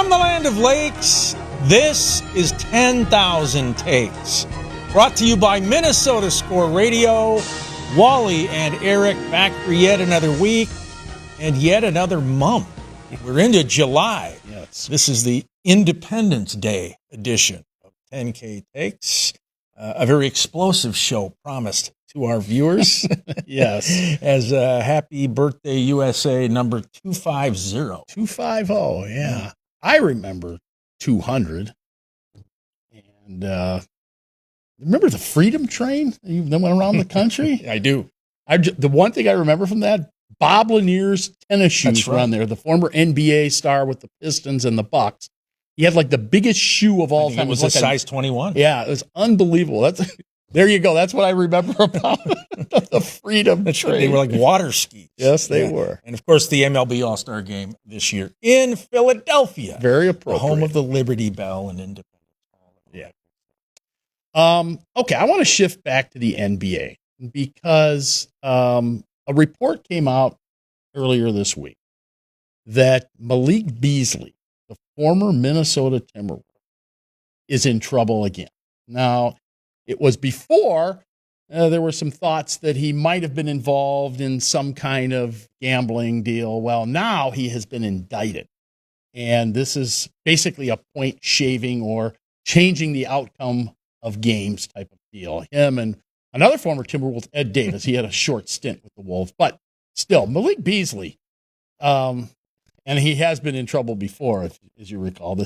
From the land of lakes, this is 10,000 Takes. Brought to you by Minnesota Score Radio. Wally and Eric back for yet another week and yet another month. We're into July. Yes. This is the Independence Day edition of 10K Takes. A very explosive show promised to our viewers. Yes. As Happy Birthday USA number 250. 250, yeah. I remember 200. And remember the Freedom Train that went around the country? I do. The one thing I remember from that, Bob Lanier's tennis shoes were on there, the former NBA star with the Pistons and the Bucks. He had like the biggest shoe of all time. It was like a size 21. Yeah, it was unbelievable. There you go. That's what I remember about the Freedom Train. They were like water skis. Yes, they were. And of course, the MLB All-Star Game this year in Philadelphia. Very appropriate. The home of the Liberty Bell and Independence. Yeah. Okay, I want to shift back to the NBA because a report came out earlier this week that Malik Beasley, the former Minnesota Timberwolves, is in trouble again. Now, it was before there were some thoughts that he might have been involved in some kind of gambling deal. Well, now he has been indicted. And this is basically a point shaving or changing the outcome of games type of deal. Him and another former Timberwolves, Ed Davis, he had a short stint with the Wolves. But still, Malik Beasley, and he has been in trouble before, as you recall.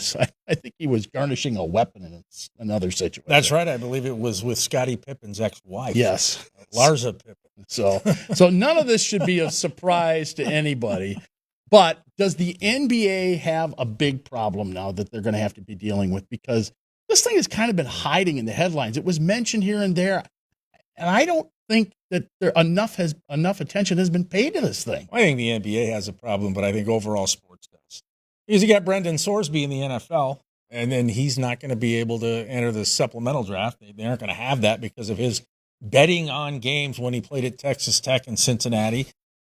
I think he was garnishing a weapon in another situation. That's right. I believe it was with Scottie Pippen's ex-wife. Yes. Larsa Pippen. So none of this should be a surprise to anybody. But does the NBA have a big problem now that they're going to have to be dealing with? Because this thing has kind of been hiding in the headlines. It was mentioned here and there, and I don't think that enough attention has been paid to this thing. I think the NBA has a problem, but I think overall sports does. Because you got Brendan Sorsby in the NFL, and then he's not going to be able to enter the supplemental draft. They aren't going to have that because of his betting on games when he played at Texas Tech and Cincinnati.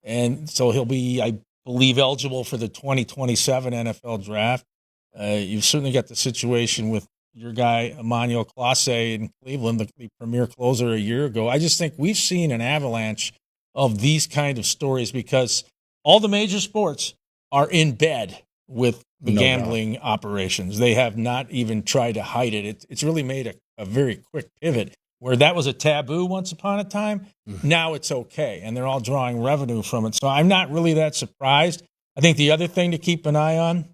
And so he'll be, I believe, eligible for the 2027 NFL draft. You've certainly got the situation with your guy, Emmanuel Clase in Cleveland, the premier closer a year ago. I just think we've seen an avalanche of these kind of stories because all the major sports are in bed with the gambling operations. They have not even tried to hide it. It's really made a very quick pivot where that was a taboo once upon a time. Mm-hmm. Now it's okay, and they're all drawing revenue from it. So I'm not really that surprised. I think the other thing to keep an eye on,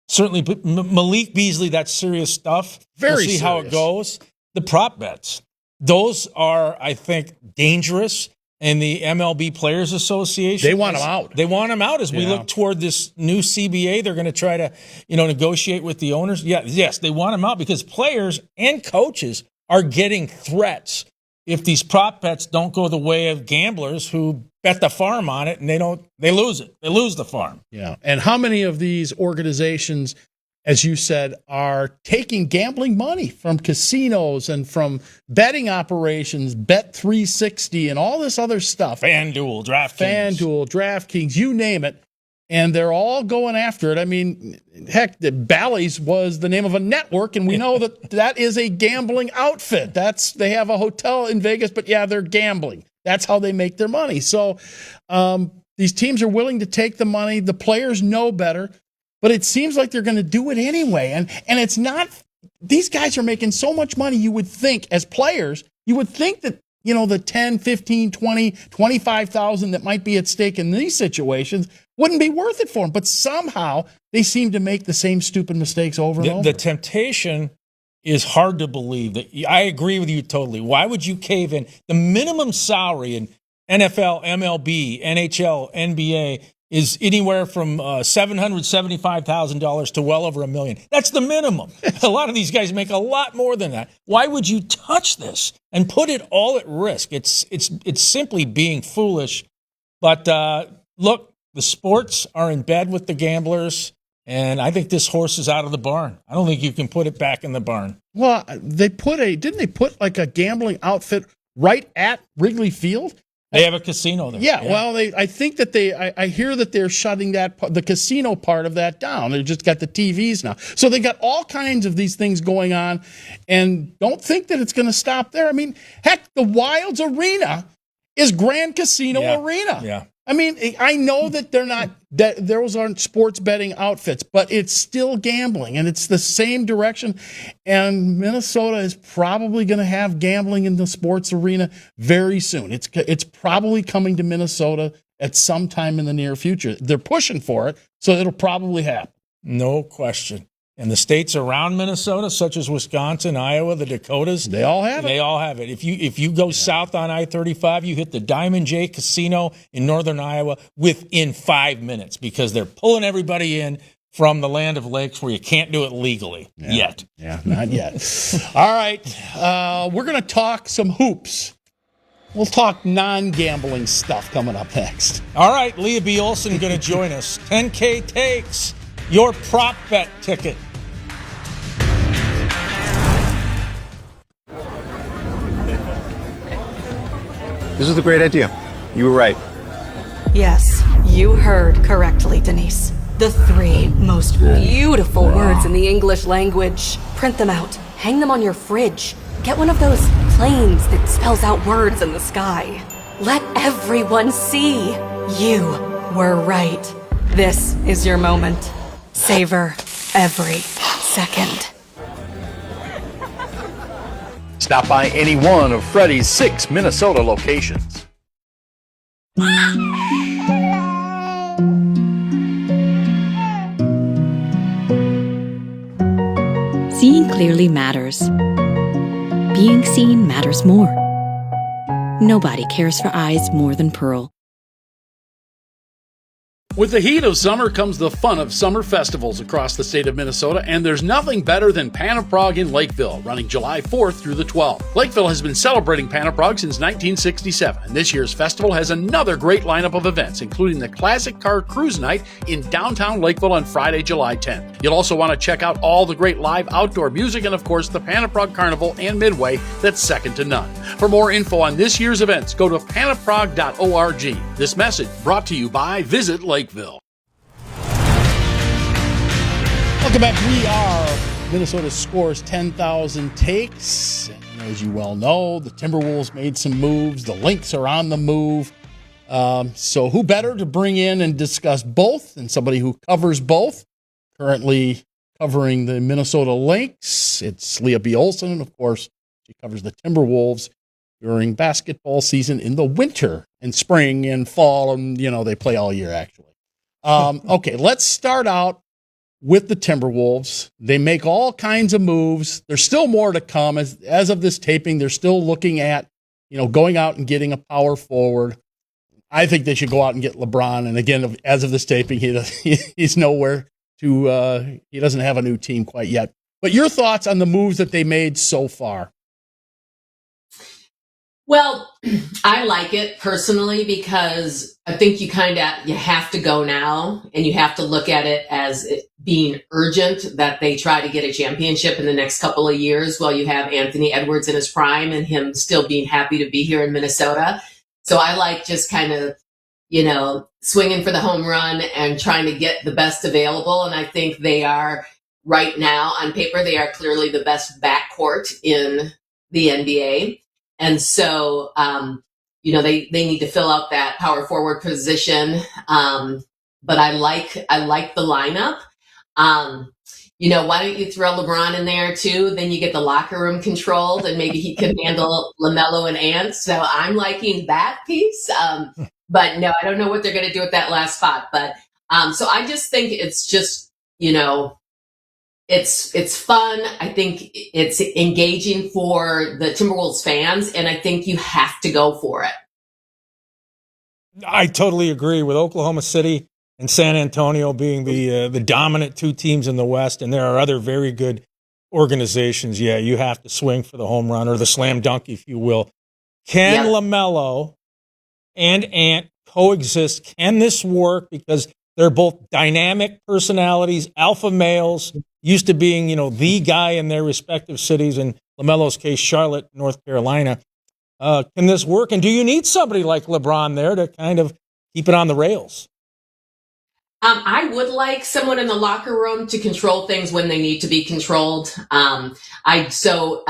certainly, Malik Beasley, that's serious stuff. We'll see how it goes. The prop bets, those are, I think, dangerous. And the MLB Players Association, they want them out. They want them out as we look toward this new CBA. They're going to try to, negotiate with the owners. Yes, they want them out because players and coaches are getting threats if these prop bets don't go the way of gamblers who bet the farm on it and they lose it. They lose the farm. Yeah. And how many of these organizations, as you said, are taking gambling money from casinos and from betting operations, Bet360 and all this other stuff? FanDuel, DraftKings, you name it. And they're all going after it. I mean, heck, the Bally's was the name of a network, and we know that is a gambling outfit. They have a hotel in Vegas, but they're gambling. That's how they make their money. So these teams are willing to take the money. The players know better, but it seems like they're going to do it anyway. And it's not – these guys are making so much money, you would think, as players, you would think that, the 10, 15, 20, 25,000 that might be at stake in these situations wouldn't be worth it for them. But somehow they seem to make the same stupid mistakes over and over. The temptation is hard to believe. That I agree with you totally. Why would you cave in? The minimum salary in NFL, MLB, NHL, NBA is anywhere from $775,000 to well over $1 million. That's the minimum. A lot of these guys make a lot more than that. Why would you touch this and put it all at risk? It's simply being foolish. But look, the sports are in bed with the gamblers, and I think this horse is out of the barn. I don't think you can put it back in the barn. Well, didn't they put like a gambling outfit right at Wrigley Field? They have a casino there. Yeah, well, I think that I hear that they're shutting the casino part of that down. They've just got the TVs now. So they got all kinds of these things going on, and don't think that it's going to stop there. I mean, heck, the Wilds Arena is Grand Casino Arena. Yeah. I mean, I know that those aren't sports betting outfits, but it's still gambling, and it's the same direction. And Minnesota is probably going to have gambling in the sports arena very soon. It's probably coming to Minnesota at some time in the near future. They're pushing for it, so it'll probably happen. No question. And the states around Minnesota, such as Wisconsin, Iowa, the Dakotas, they all have it. They all have it. If you go south on I-35, you hit the Diamond J Casino in northern Iowa within 5 minutes because they're pulling everybody in from the land of lakes where you can't do it legally yet. Yeah, not yet. All right, we're going to talk some hoops. We'll talk non-gambling stuff coming up next. All right, Lea B Olsen going to join us. 10K takes your prop bet ticket. This is a great idea. You were right. Yes, you heard correctly, Denise. The 3 most beautiful words in the English language. Print them out. Hang them on your fridge. Get one of those planes that spells out words in the sky. Let everyone see. You were right. This is your moment. Savor every second. Stop by any one of Freddy's 6 Minnesota locations. Seeing clearly matters. Being seen matters more. Nobody cares for eyes more than Pearl. With the heat of summer comes the fun of summer festivals across the state of Minnesota, and there's nothing better than Pan of Prague in Lakeville, running July 4th through the 12th. Lakeville has been celebrating Pan of Prague since 1967, and this year's festival has another great lineup of events, including the Classic Car Cruise Night in downtown Lakeville on Friday, July 10th. You'll also want to check out all the great live outdoor music and, of course, the Pan of Prague Carnival and Midway that's second to none. For more info on this year's events, go to panofprague.org. This message brought to you by Visit Lakeville. Welcome back. We are Minnesota Scores 10,000 Takes. And as you well know, the Timberwolves made some moves. The Lynx are on the move. So who better to bring in and discuss both than somebody who covers both? Currently covering the Minnesota Lynx, it's Lea B Olsen. And of course, she covers the Timberwolves during basketball season in the winter and spring and fall. And, they play all year, actually. Okay, let's start out with the Timberwolves. They make all kinds of moves. There's still more to come. As of this taping, they're still looking at, going out and getting a power forward. I think they should go out and get LeBron. And again, as of this taping, he's nowhere to, he doesn't have a new team quite yet. But your thoughts on the moves that they made so far? Well, I like it personally because I think you have to go now, and you have to look at it as it being urgent that they try to get a championship in the next couple of years while you have Anthony Edwards in his prime and him still being happy to be here in Minnesota. So I like just kind of, swinging for the home run and trying to get the best available. And I think they are right now on paper, they are clearly the best backcourt in the NBA. And so, they need to fill out that power forward position. But I like the lineup. Why don't you throw LeBron in there too? Then you get the locker room controlled and maybe he can handle LaMelo and Ant. So I'm liking that piece. But no, I don't know what they're going to do with that last spot. But, so I just think it's just, it's fun. I think it's engaging for the Timberwolves fans, and I think you have to go for it. I totally agree with Oklahoma City and San Antonio being the dominant two teams in the West, and there are other very good organizations. Yeah, you have to swing for the home run or the slam dunk, if you will. Can LaMelo and Ant coexist? Can this work? Because they're both dynamic personalities, alpha males, used to being, the guy in their respective cities. In LaMelo's case, Charlotte, North Carolina. Can this work? And do you need somebody like LeBron there to kind of keep it on the rails? I would like someone in the locker room to control things when they need to be controlled. Obviously,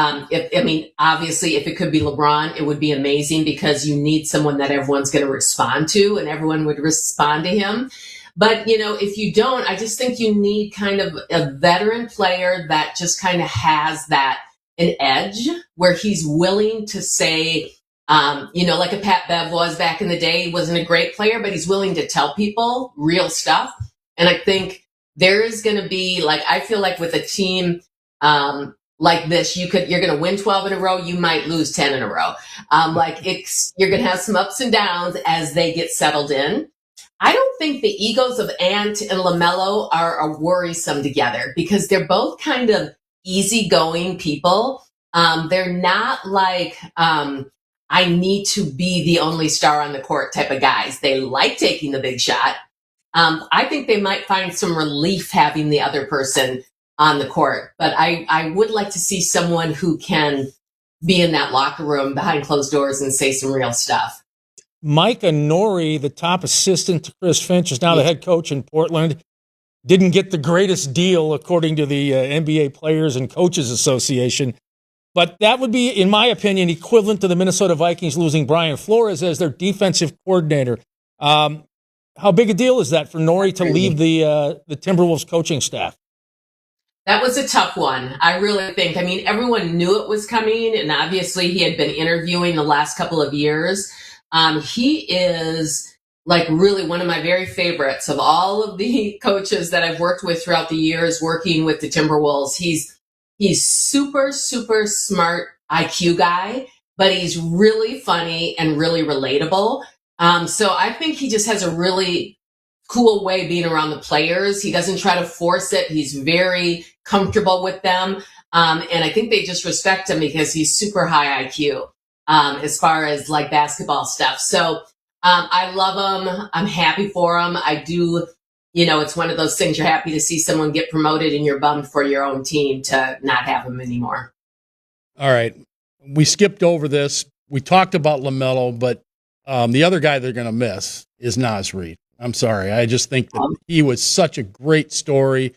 if it could be LeBron, it would be amazing because you need someone that everyone's going to respond to, and everyone would respond to him. But if you don't, I just think you need kind of a veteran player that just kind of has an edge where he's willing to say, like a Pat Bev was back in the day. He wasn't a great player, but he's willing to tell people real stuff. And I think there is going to be, I feel like with a team like this, you're going to win 12 in a row. You might lose 10 in a row. You're going to have some ups and downs as they get settled in. I don't think the egos of Ant and LaMelo are worrisome together because they're both kind of easygoing people. They're not like, I need to be the only star on the court type of guys. They like taking the big shot. I think they might find some relief having the other person on the court. But I would like to see someone who can be in that locker room behind closed doors and say some real stuff. Micah Nori, the top assistant to Chris Finch, is now the head coach in Portland. Didn't get the greatest deal, according to the NBA Players and Coaches Association. But that would be, in my opinion, equivalent to the Minnesota Vikings losing Brian Flores as their defensive coordinator. How big a deal is that for Nori to leave the Timberwolves coaching staff? That was a tough one. I really think. I mean, everyone knew it was coming, and obviously he had been interviewing the last couple of years. He is really one of my very favorites of all of the coaches that I've worked with throughout the years working with the Timberwolves. He's super, super smart IQ guy, but he's really funny and really relatable. So I think he just has a really cool way being around the players. He doesn't try to force it. He's very comfortable with them. And I think they just respect him because he's super high IQ as far as basketball stuff. So I love him. I'm happy for him. I do. It's one of those things you're happy to see someone get promoted and you're bummed for your own team to not have him anymore. All right. We skipped over this. We talked about LaMelo, but the other guy they're going to miss is Naz Reid. I'm sorry. I just think that he was such a great story.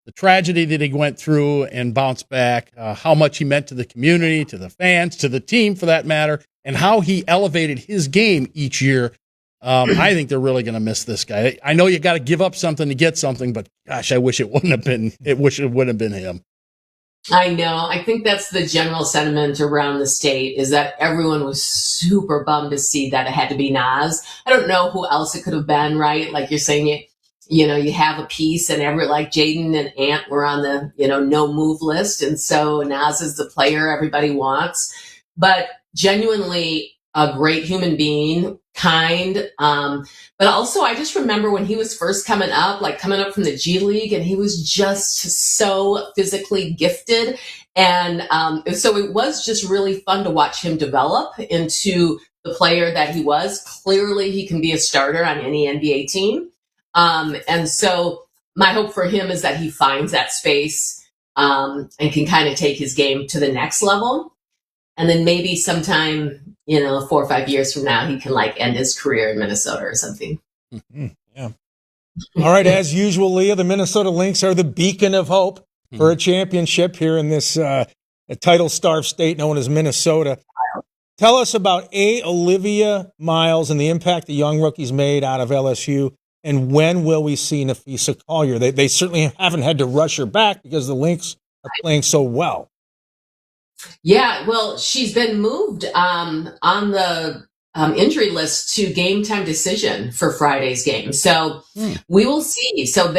The tragedy that he went through and bounced back, how much he meant to the community, to the fans, to the team for that matter, and how he elevated his game each year. I think they're really going to miss this guy. I know you got to give up something to get something, but gosh, I wish it wouldn't have been. It would have been him. I know. I think that's the general sentiment around the state is that everyone was super bummed to see that it had to be Naz. I don't know who else it could have been, right? Like you're saying, you have a piece and Jaden and Ant were on the, no move list. And so Naz is the player everybody wants, but genuinely a great human being, kind. But also I just remember when he was first coming up from the G League, and he was just so physically gifted. And so it was just really fun to watch him develop into the player that he was. Clearly he can be a starter on any NBA team. And so my hope for him is that he finds that space and can kind of take his game to the next level. And then maybe sometime, 4 or 5 years from now, he can end his career in Minnesota or something. Mm-hmm. Yeah. All right. As usual, Leah, the Minnesota Lynx are the beacon of hope for a championship here in this title-starved state known as Minnesota. Tell us about Olivia Miles and the impact the young rookies made out of LSU. And when will we see Nafisa Collier? They certainly haven't had to rush her back because the Lynx are playing so well. Yeah, well, she's been moved on the injury list to game time decision for Friday's game. So we will see. So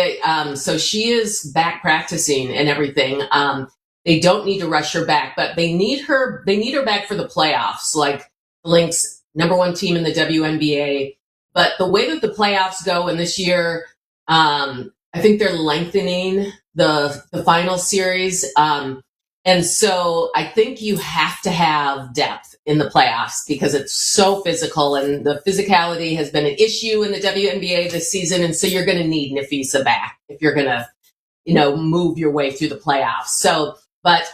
so she is back practicing and everything. They don't need to rush her back, but they need her back for the playoffs. The Lynx, number 1 team in the WNBA. But the way that the playoffs go, and this year, I think they're lengthening the final series. And so I think you have to have depth in the playoffs because it's so physical, and the physicality has been an issue in the WNBA this season. And so you're going to need Nafisa back if you're going to, move your way through the playoffs. So, but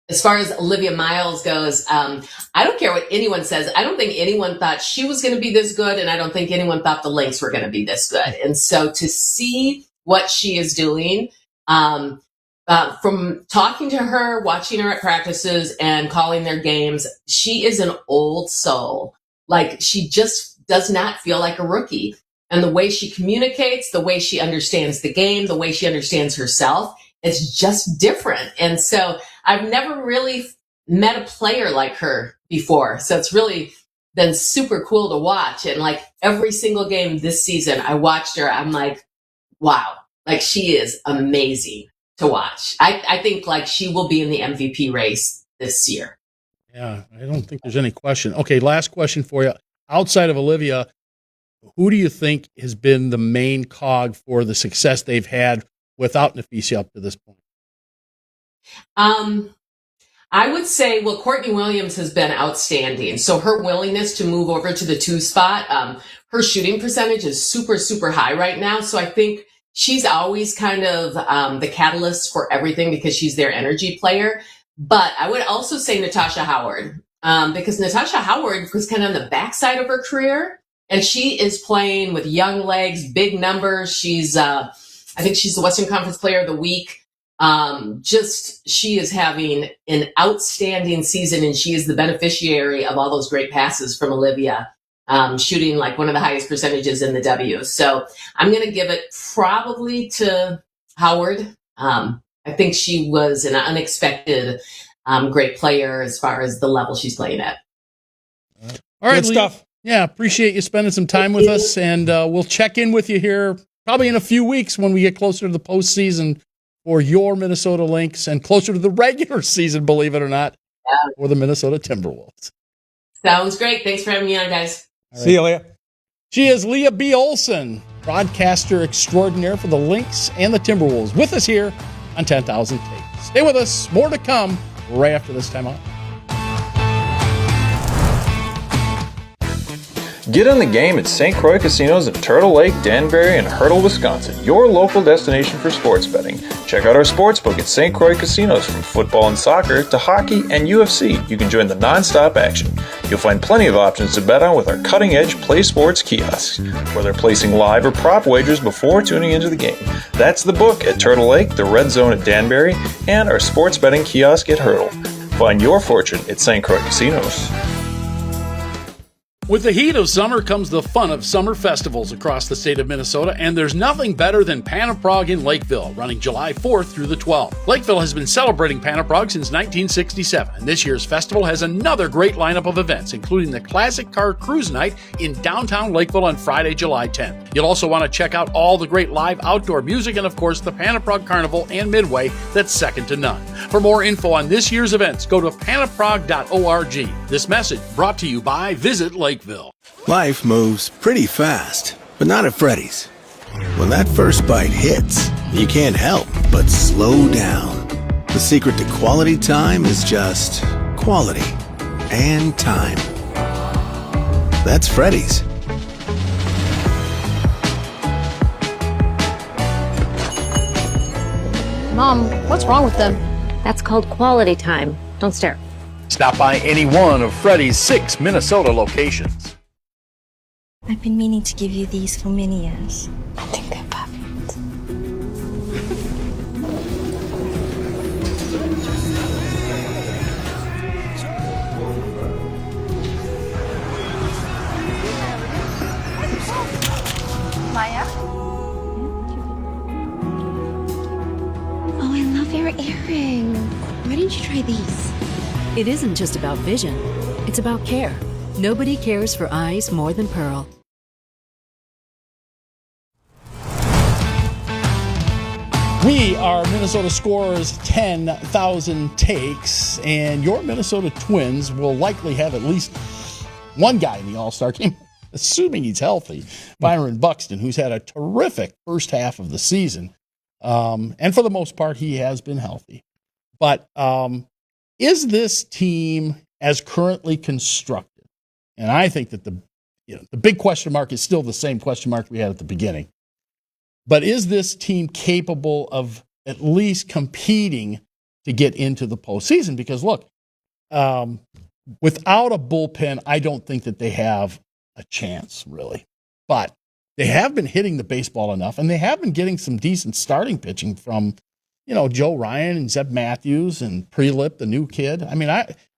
as far as Olivia Miles goes, I don't care what anyone says. I don't think anyone thought she was going to be this good, and I don't think anyone thought the Lynx were going to be this good. And so to see what she is doing, from talking to her, watching her at practices, and calling their games, she is an old soul. Like, she just does not feel like a rookie. And the way she communicates, the way she understands the game, the way she understands herself, it's just different. And so I've never really met a player like her before. So it's really been super cool to watch. And like every single game this season, I watched her. I'm like, wow, like she is amazing to watch. I think like she will be in the MVP race this year. Yeah, I don't think there's any question. Okay, last question for you. Outside of Olivia, who do you think has been the main cog for the success they've had without Nafisa up to this point? I would say, well, Courtney Williams has been outstanding. So her willingness to move over to the 2 spot, her shooting percentage is super, super high right now. So I think she's always kind of the catalyst for everything because she's their energy player. But I would also say Natasha Howard, because Natasha Howard was kind of on the backside of her career, and she is playing with young legs, big numbers. She's, I think she's the Western Conference Player of the Week. She is having an outstanding season, and she is the beneficiary of all those great passes from Olivia, shooting like one of the highest percentages in the W. So I'm going to give it probably to Howard. I think she was an unexpected, great player as far as the level she's playing at. All right, Good stuff. Yeah, appreciate you spending some time with us, and we'll check in with you here probably in a few weeks when we get closer to the postseason for your Minnesota Lynx and closer to the regular season, believe it or not, for the Minnesota Timberwolves. Sounds great. Thanks for having me on, guys. Right. See you, Leah. She is Lea B Olsen, broadcaster extraordinaire for the Lynx and the Timberwolves, with us here on 10,000 Takes. Stay with us. More to come right after this time out. Get on the game at St. Croix Casinos in Turtle Lake, Danbury, and Hertel, Wisconsin, your local destination for sports betting. Check out our sportsbook at St. Croix Casinos. From football and soccer to hockey and UFC, you can join the non-stop action. You'll find plenty of options to bet on with our cutting-edge Play Sports kiosks, whether placing live or prop wagers before tuning into the game. That's the book at Turtle Lake, the Red Zone at Danbury, and our sports betting kiosk at Hertel. Find your fortune at St. Croix Casinos. With the heat of summer comes the fun of summer festivals across the state of Minnesota, and there's nothing better than Panaprog in Lakeville, running July 4th through the 12th. Lakeville has been celebrating Panaprog since 1967, and this year's festival has another great lineup of events, including the Classic Car Cruise Night in downtown Lakeville on Friday, July 10th. You'll also want to check out all the great live outdoor music and, of course, the Panaprog Carnival and Midway that's second to none. For more info on this year's events, go to panaprog.org. This message brought to you by Visit Lakeville. Life moves pretty fast, but not at Freddy's. When that first bite hits, you can't help but slow down. The secret to quality time is just quality and time. That's Freddy's. Mom, what's wrong with them? That's called quality time. Don't stare. Stop by any one of Freddy's 6 Minnesota locations. I've been meaning to give you these for many years. I think they're perfect. Maya? Oh, I love your earring. Why didn't you try these? It isn't just about vision. It's about care. Nobody cares for eyes more than Pearl. We are Minnesota Scorer's 10,000 Takes, and your Minnesota Twins will likely have at least one guy in the All-Star game, assuming he's healthy, Byron Buxton, who's had a terrific first half of the season. And for the most part, he has been healthy. But is this team as currently constructed? And I think that the big question mark is still the same question mark we had at the beginning. But is this team capable of at least competing to get into the postseason. Because look, without a bullpen, I don't think that they have a chance, really. But they have been hitting the baseball enough, and they have been getting some decent starting pitching from, Joe Ryan and Zeb Matthews and Prelip, the new kid. I mean,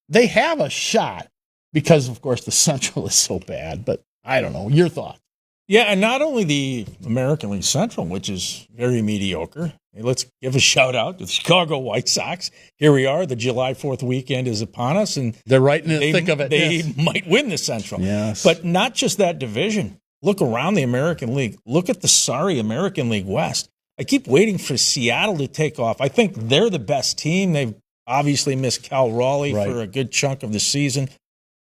they have a shot because, of course, the Central is so bad. But I don't know. Your thoughts? Yeah, and not only the American League Central, which is very mediocre. Hey, let's give a shout out to the Chicago White Sox. Here we are. The July 4th weekend is upon us, and they're right in the thick of it. They might win the Central. Yes. But not just that division. Look around the American League. Look at the sorry American League West. I keep waiting for Seattle to take off. I think they're the best team. They've obviously missed Cal Raleigh for a good chunk of the season,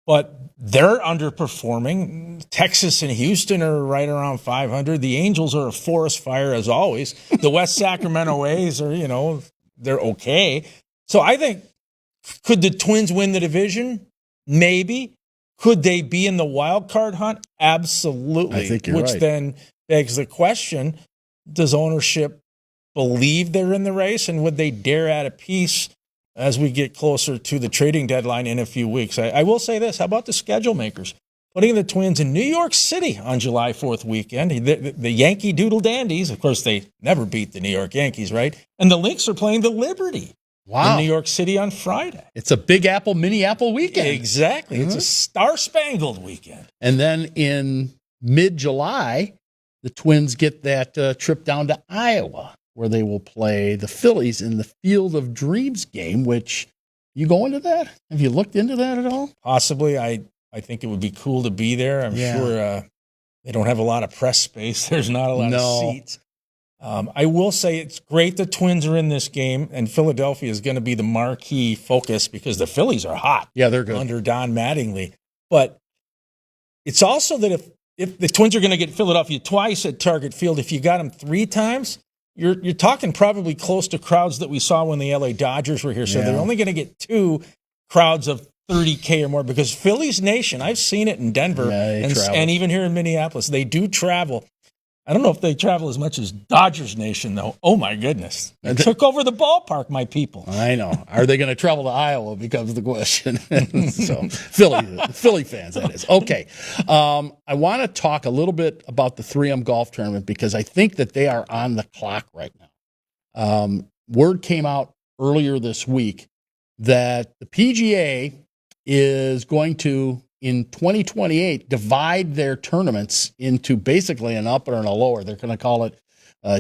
but they're underperforming. Texas and Houston are right around 500. The Angels are a forest fire as always. The West Sacramento A's are, they're okay. So I think, could the Twins win the division? Maybe. Could they be in the wild card hunt? Absolutely. I think you're Which right. then begs the question, does ownership believe they're in the race, and would they dare add a piece as we get closer to the trading deadline in a few weeks? I will say this. How about the schedule makers? Putting the Twins in New York City on July 4th weekend. The Yankee Doodle Dandies, of course, they never beat the New York Yankees, right? And the Lynx are playing the Liberty in New York City on Friday. It's a Big Apple, Mini Apple weekend. Exactly. It's a star-spangled weekend. And then in mid-July, the Twins get that trip down to Iowa, where they will play the Phillies in the Field of Dreams game, which, you go into that? Have you looked into that at all? Possibly. I think it would be cool to be there. I'm sure they don't have a lot of press space. There's not a lot of seats. I will say it's great the Twins are in this game, and Philadelphia is going to be the marquee focus because the Phillies are hot. Yeah, they're good. Under Don Mattingly. But it's also that if the Twins are going to get Philadelphia twice at Target Field, if you got them 3 times, you're talking probably close to crowds that we saw when the LA Dodgers were here. So they're only going to get 2 crowds of 30K or more because Phillies Nation, I've seen it in Denver and even here in Minneapolis, they do travel. I don't know if they travel as much as Dodgers Nation, though. Oh, my goodness. They took over the ballpark, my people. I know. Are they going to travel to Iowa becomes the question. So, Philly fans, that is. Okay. I want to talk a little bit about the 3M golf tournament because I think that they are on the clock right now. Word came out earlier this week that the PGA is going to, in 2028, divide their tournaments into basically an upper and a lower. They're going to call it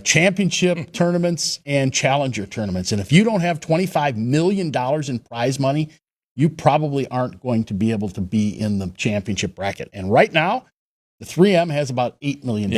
championship tournaments and challenger tournaments. And if you don't have $25 million in prize money, you probably aren't going to be able to be in the championship bracket. And right now, the 3M has about $8 million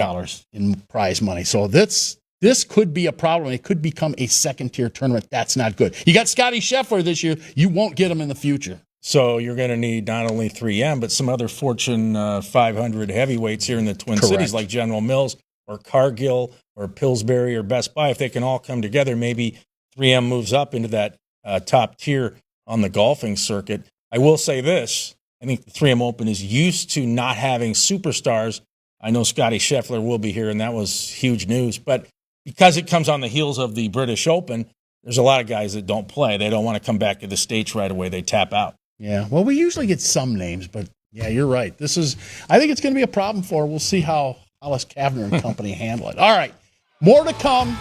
in prize money. So this could be a problem. It could become a second-tier tournament. That's not good. You got Scotty Scheffler this year. You won't get him in the future. So you're going to need not only 3M, but some other Fortune 500 heavyweights here in the Twin Cities like General Mills or Cargill or Pillsbury or Best Buy. If they can all come together, maybe 3M moves up into that top tier on the golfing circuit. I will say this. I think the 3M Open is used to not having superstars. I know Scotty Scheffler will be here, and that was huge news. But because it comes on the heels of the British Open, there's a lot of guys that don't play. They don't want to come back to the States right away. They tap out. Yeah, well, we usually get some names, but yeah, you're right. I think it's going to be a problem for her. We'll see how Alice Kavner and company handle it. All right, more to come.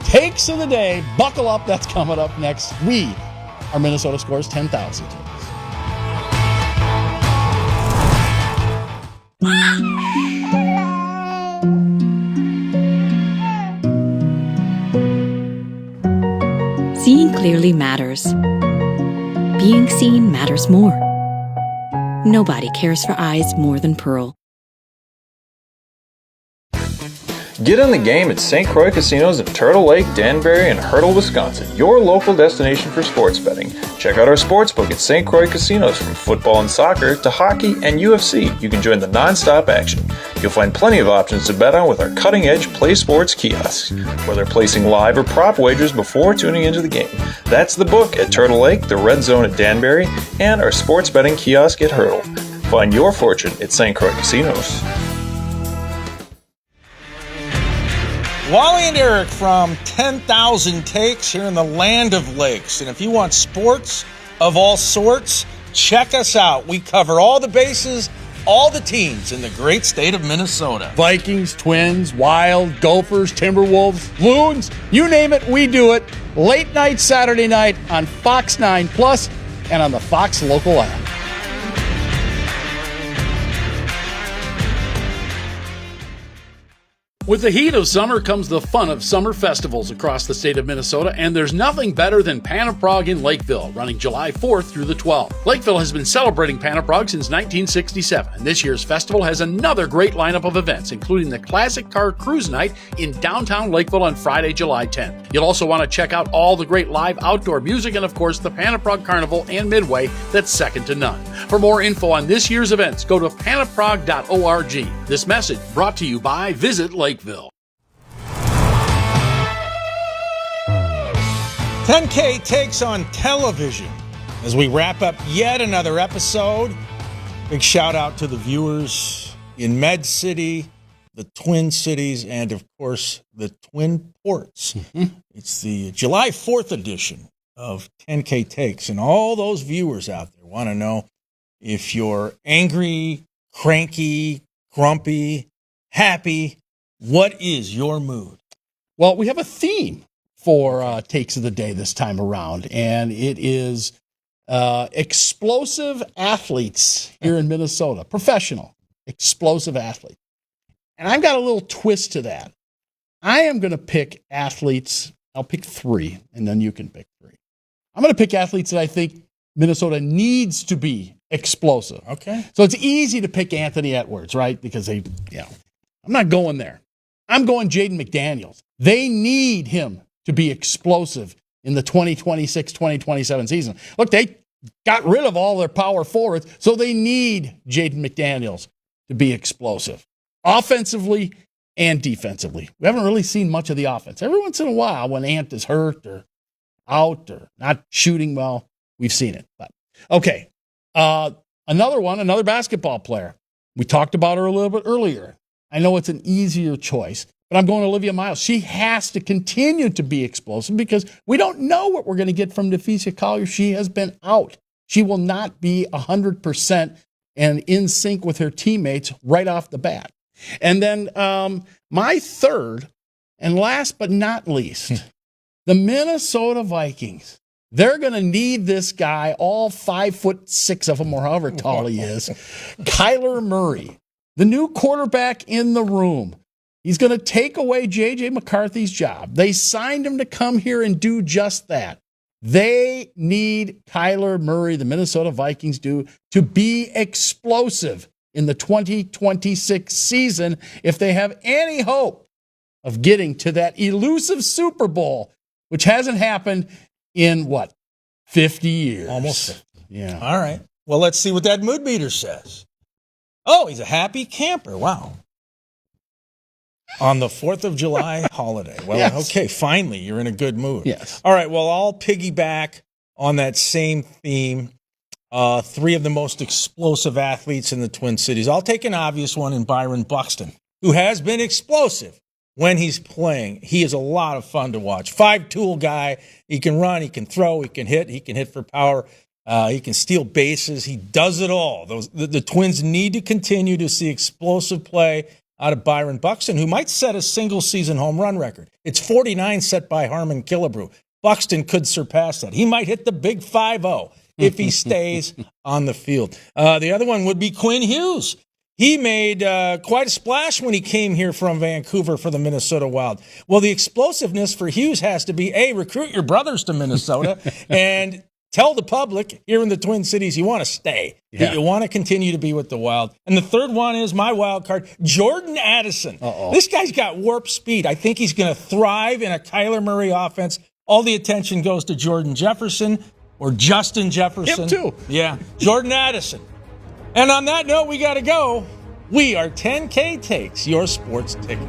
Takes of the day. Buckle up. That's coming up next. We are Minnesota Scores 10,000. Seeing clearly matters. Being seen matters more. Nobody cares for eyes more than Pearl. Get in the game at St. Croix Casinos in Turtle Lake, Danbury, and Hertel, Wisconsin, your local destination for sports betting. Check out our sportsbook at St. Croix Casinos. From football and soccer to hockey and UFC, you can join the non-stop action. You'll find plenty of options to bet on with our cutting-edge Play Sports kiosks, whether placing live or prop wagers before tuning into the game. That's the book at Turtle Lake, the Red Zone at Danbury, and our sports betting kiosk at Hertel. Find your fortune at St. Croix Casinos. Wally and Eric from 10,000 Takes here in the land of lakes. And if you want sports of all sorts, check us out. We cover all the bases, all the teams in the great state of Minnesota. Vikings, Twins, Wild, Gophers, Timberwolves, Loons, you name it, we do it. Late night Saturday night on Fox 9 Plus and on the Fox local app. With the heat of summer comes the fun of summer festivals across the state of Minnesota, and there's nothing better than Panaprog in Lakeville, running July 4th through the 12th. Lakeville has been celebrating Panaprog since 1967, and this year's festival has another great lineup of events, including the Classic Car Cruise Night in downtown Lakeville on Friday, July 10th. You'll also want to check out all the great live outdoor music and, of course, the Panaprog Carnival and Midway that's second to none. For more info on this year's events, go to panaprog.org. This message brought to you by Visit Lakeville. 10K Takes on television as we wrap up yet another episode. Big shout out to the viewers in Med City, the Twin Cities, and of course the Twin Ports. It's the July 4th edition of 10K Takes, and all those viewers out there want to know if you're angry, cranky, grumpy, happy. What is your mood? Well, we have a theme for Takes of the Day this time around, and it is explosive athletes here in Minnesota, professional explosive athletes. And I've got a little twist to that. I am going to pick athletes. I'll pick three, and then you can pick three. I'm going to pick athletes that I think Minnesota needs to be explosive. Okay. So it's easy to pick Anthony Edwards, right? Because I'm not going there. I'm going Jaden McDaniels. They need him to be explosive in the 2026-2027 season. Look, they got rid of all their power forwards, so they need Jaden McDaniels to be explosive, offensively and defensively. We haven't really seen much of the offense. Every once in a while, when Ant is hurt or out or not shooting well, we've seen it. But okay, another basketball player. We talked about her a little bit earlier. I know it's an easier choice, but I'm going to Olivia Miles. She has to continue to be explosive because we don't know what we're going to get from Defesia Collier. She has been out. She will not be 100% and in sync with her teammates right off the bat. And then my third and last but not least, the Minnesota Vikings. They're going to need this guy, all 5'6" of them, or however tall he is, Kyler Murray. The new quarterback in the room. He's going to take away J.J. McCarthy's job. They signed him to come here and do just that. They need Kyler Murray, the Minnesota Vikings do, to be explosive in the 2026 season if they have any hope of getting to that elusive Super Bowl, which hasn't happened in, 50 years? Almost 50. Yeah. All right. Well, let's see what that mood meter says. Oh, he's a happy camper. Wow. On the 4th of July holiday. Well, yes. Okay, finally, you're in a good mood. Yes. All right, well, I'll piggyback on that same theme. Three of the most explosive athletes in the Twin Cities. I'll take an obvious one in Byron Buxton, who has been explosive when he's playing. He is a lot of fun to watch. 5-tool guy. He can run, he can throw, he can hit for power. He can steal bases. He does it all. The Twins need to continue to see explosive play out of Byron Buxton, who might set a single-season home run record. It's 49 set by Harmon Killebrew. Buxton could surpass that. He might hit the big 5-0 if he stays on the field. The other one would be Quinn Hughes. He made quite a splash when he came here from Vancouver for the Minnesota Wild. Well, the explosiveness for Hughes has to be, A, recruit your brothers to Minnesota, and tell the public here in the Twin Cities you want to stay, that you want to continue to be with the Wild. And the third one is my wild card, Jordan Addison. This guy's got warp speed. I think he's going to thrive in a Kyler Murray offense. All the attention goes to Jordan Jefferson or Justin Jefferson. Him too. Yeah, Jordan Addison. And on that note, we got to go. We are 10K Takes, your sports ticket.